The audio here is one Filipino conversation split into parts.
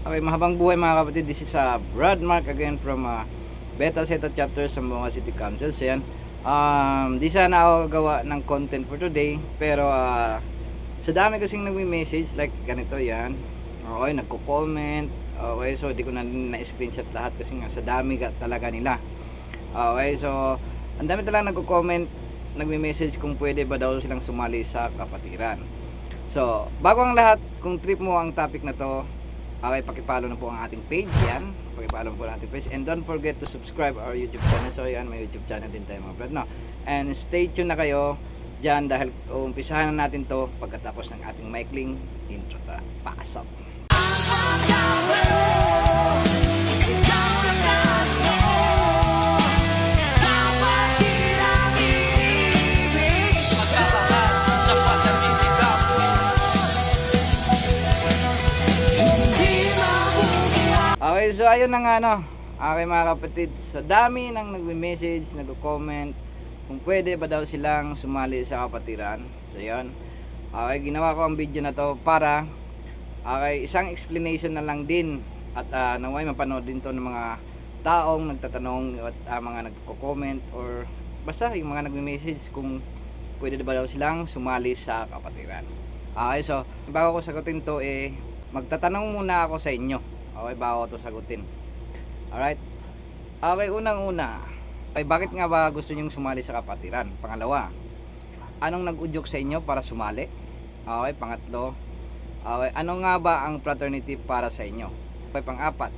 Okay, mahabang buhay mga kapatid. This is Brad Mark again from Beta Zeta Chapter sa mga City Council. So yan, di sana ako gawa ng content for today. Pero sa dami kasing nagme-message like ganito yan. Okay, nagko-comment. Okay, so di ko na-screenshot lahat kasi nga sa dami talaga nila. Okay, so ang dami talaga nagko-comment, nagme-message kung pwede ba daw silang sumali sa kapatiran. So, bago ang lahat, kung trip mo ang topic na to, okay, pakipollow na po ang ating page yan. Pakipollow po ang ating page. And don't forget to subscribe our YouTube channel. So yan, may YouTube channel din tayo mga brad, no? And stay tuned na kayo dyan dahil umpisahan na natin to pagkatapos ng ating maikling intro. Pasok! Okay, so ayun na nga, no. Okay mga kapatid, sa dami nang nagme-message, nagko-comment kung pwede ba daw silang sumali sa kapatiran. So yun, okay, ginawa ko ang video na to para isang explanation na lang din at naway mapanood din to ng mga taong nagtatanong at mga nagko-comment or basta yung mga nagme-message kung pwede ba daw silang sumali sa kapatiran. Okay, so bago ko sagutin to, magtatanong muna ako sa inyo. Okay, bago ko to sagutin. Alright. Okay, unang-una, bakit nga ba gusto nyong sumali sa kapatiran? Pangalawa, anong nag-udyok sa inyo para sumali? Okay, pangatlo, okay, ano nga ba ang fraternity para sa inyo? Okay, pang-apat,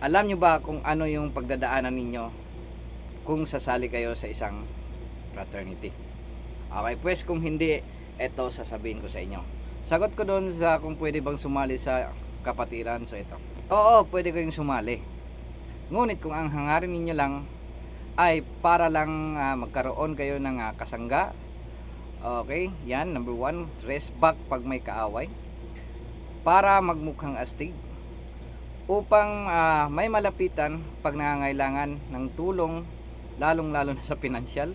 alam nyo ba kung ano yung pagdadaanan ninyo kung sasali kayo sa isang fraternity? Okay, pues kung hindi, eto sasabihin ko sa inyo. Sagot ko doon sa kung pwede bang sumali sa kapatiran. So ito, oo, pwede kayong sumali, ngunit kung ang hangarin ninyo lang ay para lang magkaroon kayo ng kasangga, okay, yan, number 1, rest back pag may kaaway, para magmukhang astig, upang may malapitan pag nangangailangan ng tulong, lalong lalo na sa pinansyal,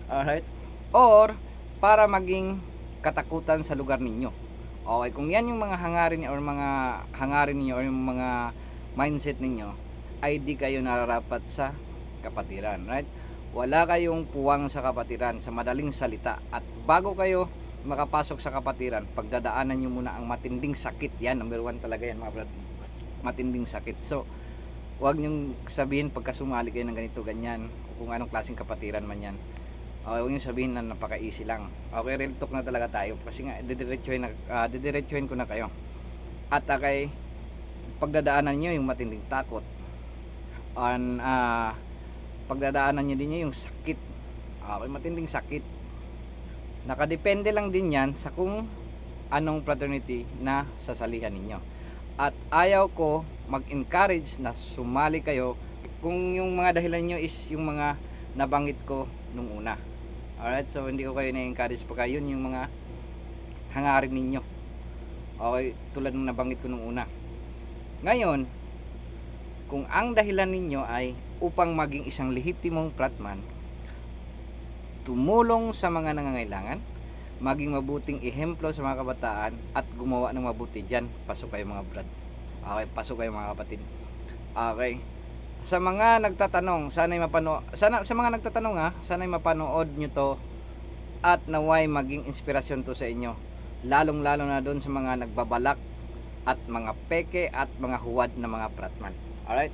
alright, or para maging katakutan sa lugar ninyo. Okay, kung yan yung mga hangarin or mga hangarin niyo or yung mga mindset ninyo, ay di kayo nararapat sa kapatiran, right? Wala kayong puwang sa kapatiran, sa madaling salita. At bago kayo makapasok sa kapatiran, pagdadaanan nyo muna ang matinding sakit. Yan, number 1 talaga yan mga brad, matinding sakit. So, huwag nyong sabihin pagka sumali kayo ng ganito, ganyan, o kung anong klaseng kapatiran man yan. Okay, huwag nyo sabihin na napaka-easy lang. Okay, real talk na talaga tayo. Kasi nga, didiretsuhin ko na kayo. At okay, pagdadaanan nyo yung matinding takot. Pagdadaanan nyo din yung sakit. Okay, matinding sakit. Nakadepende lang din yan sa kung anong fraternity na sasalihan ninyo. At ayaw ko mag-encourage na sumali kayo kung yung mga dahilan nyo is yung mga nabanggit ko nung una. Alright, so hindi ko kayo na-encourage pa kayo, yun yung mga hangarin ninyo. Okay, tulad ng nabanggit ko nung una. Ngayon, kung ang dahilan ninyo ay upang maging isang lehitimong fratman, tumulong sa mga nangangailangan, maging mabuting ehemplo sa mga kabataan, at gumawa ng mabuti dyan, pasok kayo mga brad. Okay, pasok kayo mga kapatid. Okay, sa mga nagtatanong, sa mga nagtatanong sana'y mapanood nyo to at naway maging inspirasyon to sa inyo, lalong lalo na doon sa mga nagbabalak at mga peke at mga huwad na mga fratman. Alright,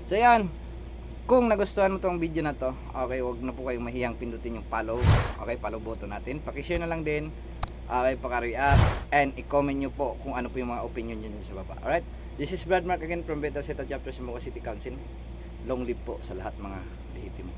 so yan, kung nagustuhan mo tong video na to, okay, wag na po kayong mahiyang pindutin yung follow. Okay, follow button natin, pakishare na lang din. Okay, paka-react and i-comment nyo po kung ano po yung mga opinion nyo sa baba. Alright, this is Brad Mark again from Beta Zeta Chapter sa Mocha City Council. Long live po sa lahat mga lehitimo.